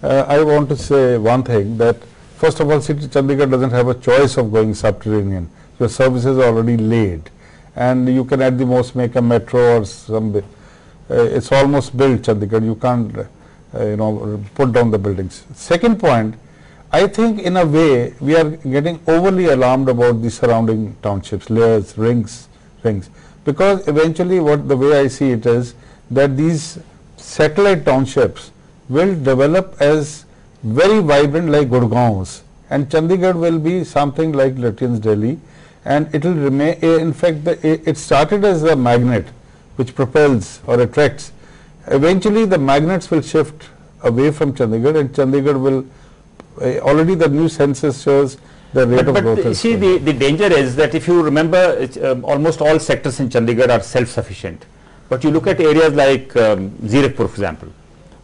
I want to say one thing, that first of all, City Chandigarh doesn't have a choice of going subterranean. Your services are already laid, and you can at the most make a metro or some. It's almost built, Chandigarh. You can't, put down the buildings. Second point, I think in a way we are getting overly alarmed about the surrounding townships, layers, rings, because eventually the way I see it is that these satellite townships will develop as very vibrant like Gurgaon's, and Chandigarh will be something like Lutyens Delhi, and it will remain. In fact, it started as a magnet which propels or attracts. Eventually the magnets will shift away from Chandigarh, and Chandigarh will already the new census shows the rate of growth. But see, the danger is that if you remember, almost all sectors in Chandigarh are self-sufficient. But you look at areas like Zirakpur, for example.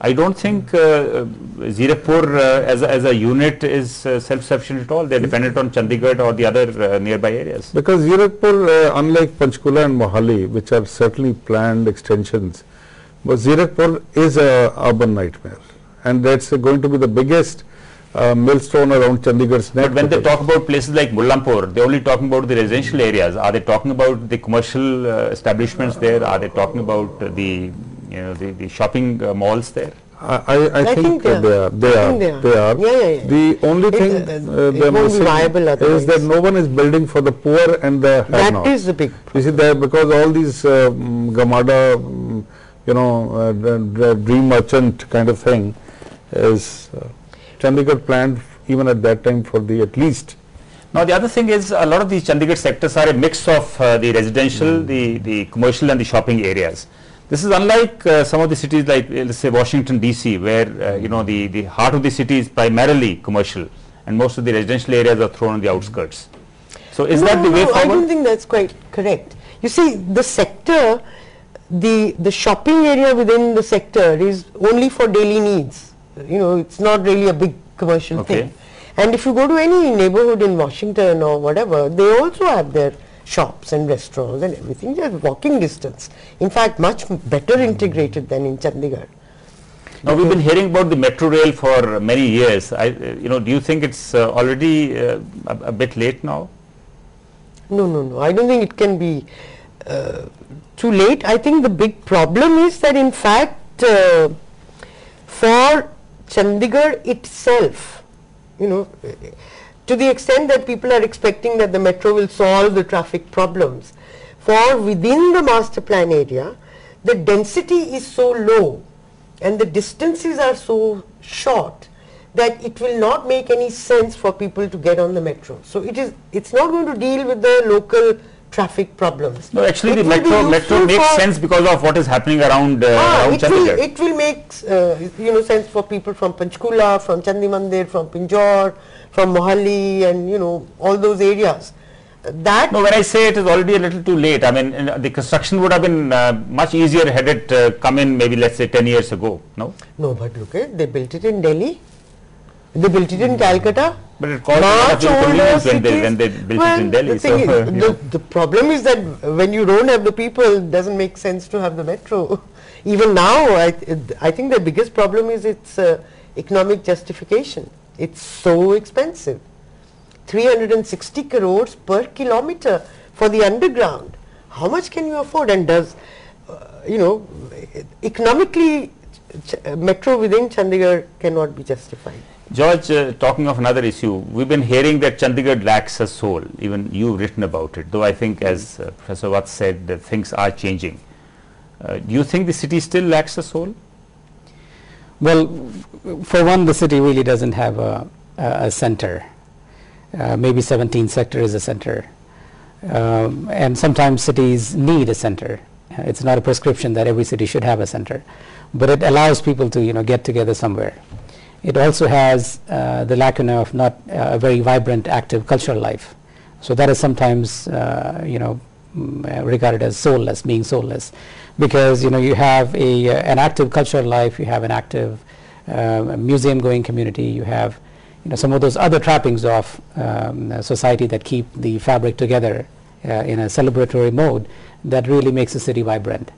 I don't think Zirakpur as a unit is self-sufficient at all. They are dependent on Chandigarh or the other nearby areas. Because Zirakpur, unlike Panchkula and Mohali, which are certainly planned extensions, but Zirakpur is a urban nightmare, and that's going to be the biggest millstone around Chandigarh's neck. But when they talk about places like Mullampur, they're only talking about the residential areas. Are they talking about the commercial establishments there? Are they talking about the shopping malls there? I think they are. Yeah. The only thing they're missing is that no one is building for the poor and the have-nots. That is the big problem. You see, there, because all these Gamada, dream merchant kind of thing is Chandigarh planned even at that time for the at least. Now the other thing is, a lot of these Chandigarh sectors are a mix of the residential, the commercial and the shopping areas. This is unlike some of the cities like, let's say, Washington DC, where the heart of the city is primarily commercial and most of the residential areas are thrown on the outskirts. So is that the way forward? I don't think that's quite correct. You see, the sector, the shopping area within the sector is only for daily needs. It's not really a big commercial thing. And if you go to any neighborhood in Washington or whatever, they also have their shops and restaurants and everything. They're walking distance. In fact, much better integrated than in Chandigarh. Now we've been hearing about the metro rail for many years. Do you think it's already a bit late now? No. I don't think it can be too late. I think the big problem is that in fact for Chandigarh itself, to the extent that people are expecting that the metro will solve the traffic problems, for within the master plan area, the density is so low and the distances are so short that it will not make any sense for people to get on the metro. So it's not going to deal with the local traffic problems. No, actually the metro makes sense because of what is happening around Chandigarh. It will make sense for people from Panchkula, from Chandi Mandir, from Pinjore, from Mohali, and all those areas. No, when I say it is already a little too late, I mean the construction would have been much easier had it come in maybe, let's say, 10 years ago. No, but look, they built it in Delhi, they built it in Calcutta. But it caused a lot of inconvenience when they built it in Delhi. The problem is that when you don't have the people, it doesn't make sense to have the metro. Even now, I think the biggest problem is its economic justification. It's so expensive. 360 crores per kilometer for the underground. How much can you afford? And does, economically, metro within Chandigarh cannot be justified. George, talking of another issue, we've been hearing that Chandigarh lacks a soul. Even you've written about it, though I think, as Professor Watt said, that things are changing. Do you think the city still lacks a soul? Well, for one, the city really doesn't have a center. Maybe 17th sector is a center. And sometimes cities need a center. It's not a prescription that every city should have a center. But it allows people to, get together somewhere. It also has the lacuna of not a very vibrant, active cultural life. So that is sometimes, regarded as soulless, being soulless. Because, you have an active cultural life, you have an active museum-going community, you have, some of those other trappings of society that keep the fabric together in a celebratory mode that really makes the city vibrant.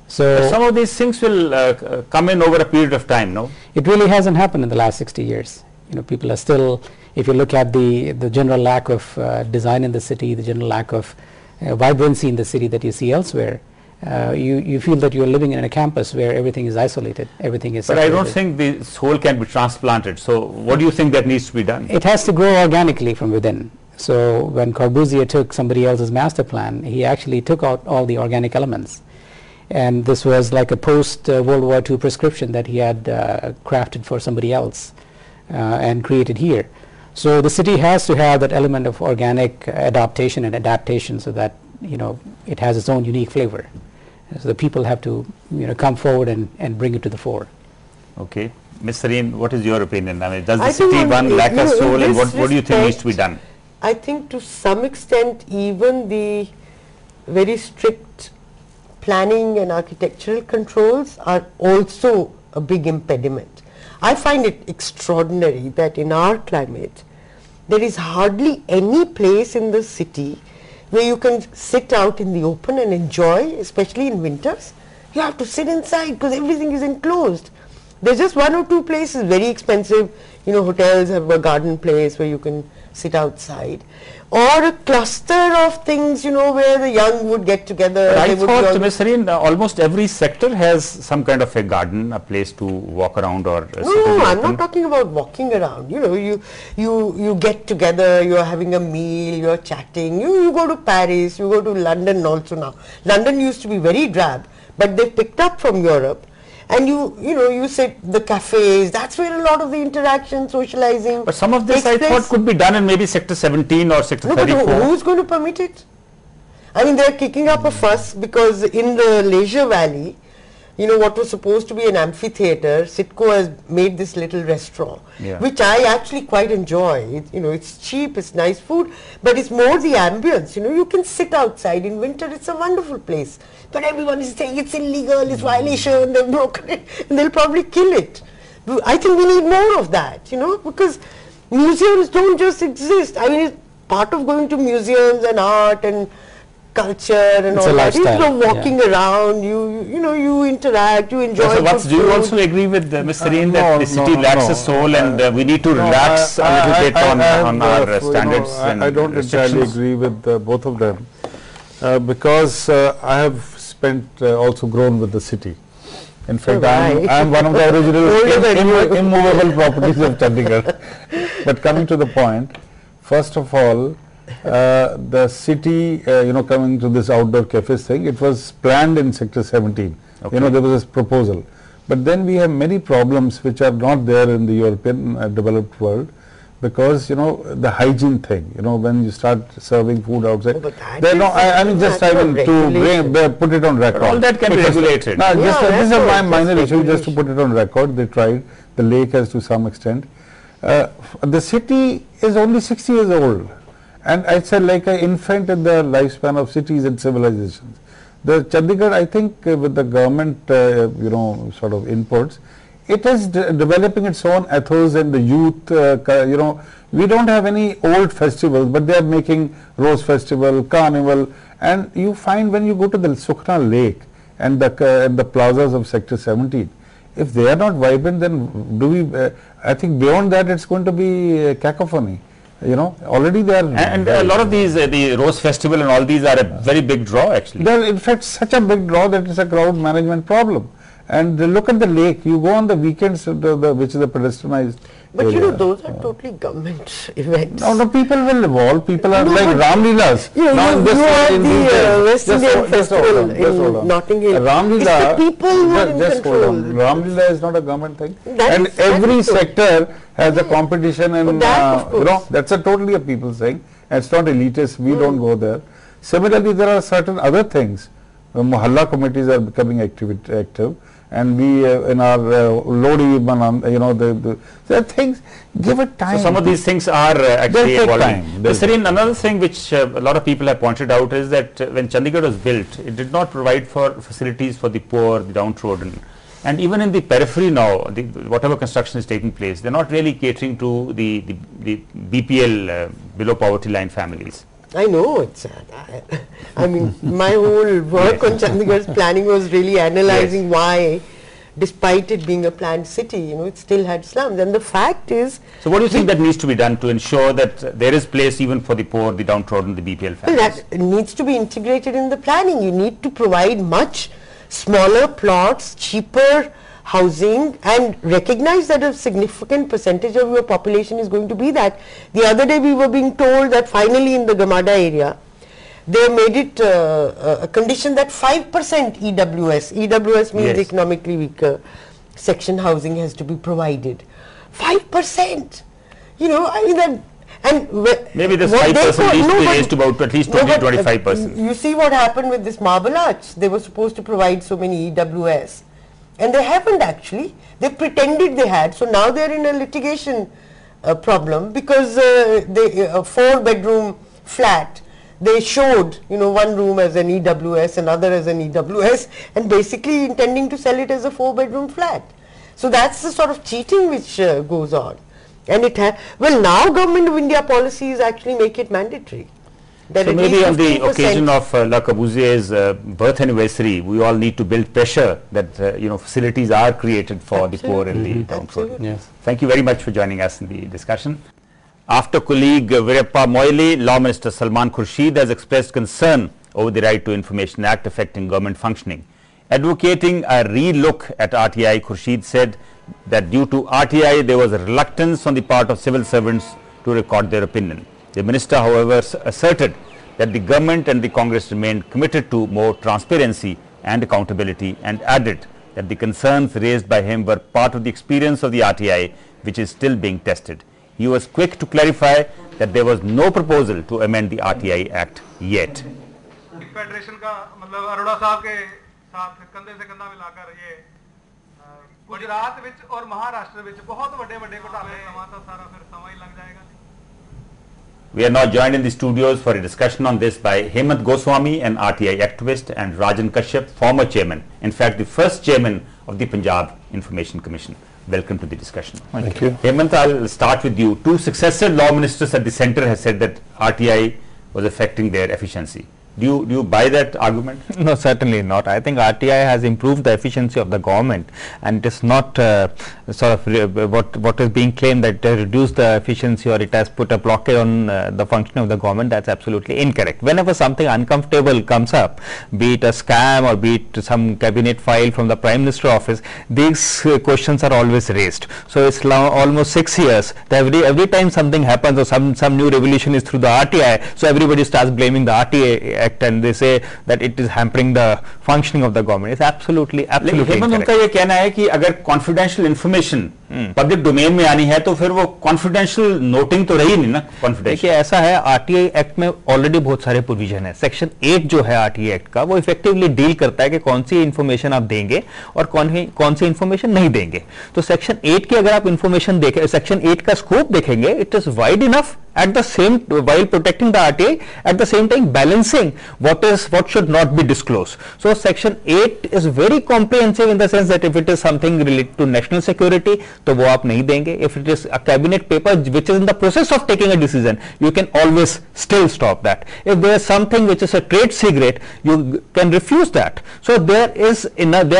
So But some of these things will come in over a period of time, no? it really hasn't happened in the last 60 years. You know, people are still, if you look at the general lack of design in the city, the general lack of vibrancy in the city that you see elsewhere, you feel that you're living in a campus where everything is isolated, everything is But I separated. don't think the soul can be transplanted. So what do you think that needs to be done? It has to grow organically from within. So when Corbusier took somebody else's master plan, he actually took out all the organic elements. And this was like a post-World War II prescription that he had crafted for somebody else and created here. So the city has to have that element of organic adaptation and adaptation so that, you know, it has its own unique flavor. So the people have to, you know, come forward and bring it to the fore. Okay. Ms. Sareen, what is your opinion? I mean, does the I think city one lack a soul, and this what do you think needs to be respect, done? I think to some extent even the very strict planning and architectural controls are also a big impediment. I find it extraordinary that in our climate there is hardly any place in the city where you can sit out in the open and enjoy, especially in winters. You have to sit inside because everything is enclosed. There's just one or two places, very expensive, you know, hotels have a garden place where you can sit outside, or a cluster of things, you know, where the young would get together. But I they would thought, be Ms. Sareen, almost every sector has some kind of a garden, a place to walk around or sit in No, the I'm open. not talking about walking around. You know, you get together, you're having a meal, you're chatting. You go to Paris, you go to London also now. London used to be very drab, but they've picked up from Europe. And you sit the cafes. That's where a lot of the interaction, socializing. But some of this takes I thought place. could be done in maybe sector 17 or sector No, but 34. who's going to permit it? I mean, they're kicking up a fuss because in the Leisure Valley, you know, what was supposed to be an amphitheater, Sitco has made this little restaurant, Yeah. which I actually quite enjoy. You know, it's cheap, it's nice food, but it's more the ambience. You know, you can sit outside in winter, it's a wonderful place. But everyone is saying it's illegal, it's violation, they've broken it, and they'll probably kill it. I think we need more of that, you know, because museums don't just exist. I mean, it's part of going to museums and art and culture and It's all a that. You lifestyle, know, walking around, you interact, you enjoy. So good do you food. also agree with Ms. Sareen No, that the city no, lacks no. a soul and we need to No, relax a little bit on our you standards know, and I don't entirely restrictions? agree with both of them because I have spent also grown with the city. In fact, I am one of the original Older than you. immovable properties of Chandigarh. But coming to the point, first of all, the city, coming to this outdoor cafes thing, it was planned in Sector 17. Okay. You know, there was this proposal. But then we have many problems which are not there in the European developed world, because, you know, the hygiene thing, you know, when you start serving food outside, Oh, but that there is no, I mean, just I matter mean, of to regulation. put it on record. all that can be Because- regulated. No, Yeah, just, this is that's my all, minor just issue, just to regulation. put it on record. They tried, the lake has to some extent. The city is only 60 years old, and it's like an infant in the lifespan of cities and civilizations. The Chandigarh, I think, with the government, sort of inputs, it is developing its own ethos and the youth, we don't have any old festivals, but they are making Rose Festival, Carnival, and you find when you go to the Sukhna Lake and the plazas of Sector 17, if they are not vibrant, then I think beyond that it's going to be cacophony. You know, already they are. And a lot of these, the Rose Festival and all these are a very big draw actually. They are in fact such a big draw that it's a crowd management problem. And look at the lake. You go on the weekends, which is a pedestrianized But area. you know, those are totally government events. No, people will evolve. People are No, like but Ramleelas. You Now, had this one in the detail. West Just Indian hold- just hold Festival on, just hold in on. Notting Hill. Ramleela, It's the people who are in just hold on. control. Ramleela is not a government thing. That And is- that every is so. sector has a competition, and that, of course. that's a totally a people thing. It's not elitist. We don't go there. Similarly, there are certain other things. Mohalla committees are becoming active. And we in our Lodi, there are things, give it time. So some of these things are actually They'll take evolving. time. Ms. Sareen, another thing which a lot of people have pointed out is that when Chandigarh was built, it did not provide for facilities for the poor, the downtrodden. And even in the periphery now, whatever construction is taking place, they're not really catering to the BPL, below poverty line families. I know it's sad. I mean, my whole work on Chandigarh's planning was really analyzing why, despite it being a planned city, you know, it still had slums. And the fact is... So what do you think that needs to be done to ensure that there is place even for the poor, the downtrodden, the BPL families? Well, that needs to be integrated in the planning. You need to provide much smaller plots, cheaper housing, and recognize that a significant percentage of your population is going to be that. The other day we were being told that finally in the Gamada area, they made it a condition that 5% EWS, EWS means economically weaker section housing has to be provided. 5%! You know, I mean that, and maybe this 5% needs to be raised to about at least 20-25%. You see what happened with this Marble Arch. They were supposed to provide so many EWS. And they haven't actually. They pretended they had. So now they're in a litigation problem because they a 4-bedroom flat, they showed, you know, one room as an EWS, another as an EWS, and basically intending to sell it as a 4-bedroom flat. So that's the sort of cheating which goes on. And it has, well, now Government of India policies actually make it mandatory. So maybe on the occasion of Le Corbusier's birth anniversary, we all need to build pressure that you know, facilities are created for the poor and the downtrodden. Yes. Thank you very much for joining us in the discussion. After colleague Virappa Moily, Law Minister Salman Khurshid has expressed concern over the Right to Information Act affecting government functioning. Advocating a re-look at RTI, Khurshid said that due to RTI there was a reluctance on the part of civil servants to record their opinion. The minister, however, asserted that the government and the Congress remained committed to more transparency and accountability, and added that the concerns raised by him were part of the experience of the RTI, which is still being tested. He was quick to clarify that there was no proposal to amend the RTI Act yet. Federation का मतलब अरोड़ा साहब के साथ कंधे से कंधा मिलाकर ये गुजरात विच और महाराष्ट्र विच बहुत बड़े-बड़े घोटाले समाता सारा फिर समय लग जाएगा. We are now joined in the studios for a discussion on this by Hemant Goswami, an RTI activist, and Rajan Kashyap, former chairman, in fact the first chairman of the Punjab Information Commission. Welcome to the discussion. Thank you. Hemant, I'll start with you. Two successive law ministers at the centre have said that RTI was affecting their efficiency. Do you buy that argument? No, certainly not. I think RTI has improved the efficiency of the government, and it is not what is being claimed that it has reduced the efficiency or it has put a blockade on the functioning of the government. That's absolutely incorrect. Whenever something uncomfortable comes up, be it a scam or be it some cabinet file from the Prime Minister office, these questions are always raised. So it's now almost 6 years. Every time something happens or some new revolution is through the RTI, so everybody starts blaming the RTI Act and they say that it is hampering the functioning of the government. It's absolutely incorrect. उनका ये कहना है कि अगर confidential information public domain में आनी है तो फिर वो कॉन्फिडेंशियल नोटिंग तो रही नहीं ना. कॉन्फिडेंशियल देखिए, ऐसा है, आरटीआई एक्ट में ऑलरेडी बहुत सारे प्रोविजन है. सेक्शन 8 जो है आरटीआई एक्ट का, वो इफेक्टिवली डील करता है कि कौन सी इंफॉर्मेशन आप देंगे और कौन सी इंफॉर्मेशन नहीं देंगे. तो सेक्शन 8 की अगर आप इंफॉर्मेशन देखें, सेक्शन 8 का स्कोप देखेंगे, it is wide enough at the same while protecting the RTI, at the same time balancing what should not be disclosed. So section 8 is very comprehensive in the sense that if it is something related to national security, तो वो आप नहीं देंगे. If it is a cabinet paper which is in the process of taking a decision, you can always still stop that. If there is something which is a trade secret, you can refuse that. So there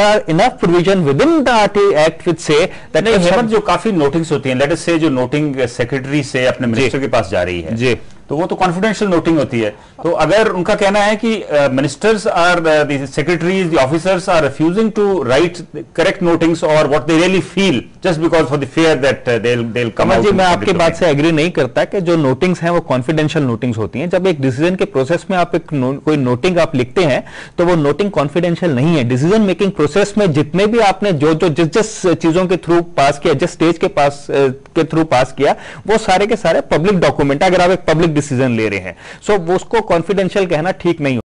are enough provision within the RTI Act which say that Hemant जो काफी notings होती हैं, let us से जो noting secretary से अपने minister के पास जा रही है जी, तो वो तो कॉन्फिडेंशियल नोटिंग होती है. तो अगर उनका कहना है कि ministers are the secretaries, the officers are refusing to write correct notings और what they really feel just because for the fear that they will come out. जी, मैं आपकी बात से एग्री नहीं करता कि जो नोटिंग्स हैं वो कॉन्फिडेंशियल नोटिंग्स होती हैं. जब एक डिसीजन के प्रोसेस में आप कोई नोटिंग आप लिखते हैं तो वो नोटिंग कॉन्फिडेंशियल नहीं है. डिसीजन मेकिंग प्रोसेस में जितने भी आपने जिस चीजों के थ्रू पास किया, जिस स्टेज के थ्रू पास किया, वो सारे के सारे पब्लिक डॉक्यूमेंट, अगर आप एक पब्लिक डिसीजन ले रहे हैं, सो उसको कॉन्फिडेंशियल कहना ठीक नहीं.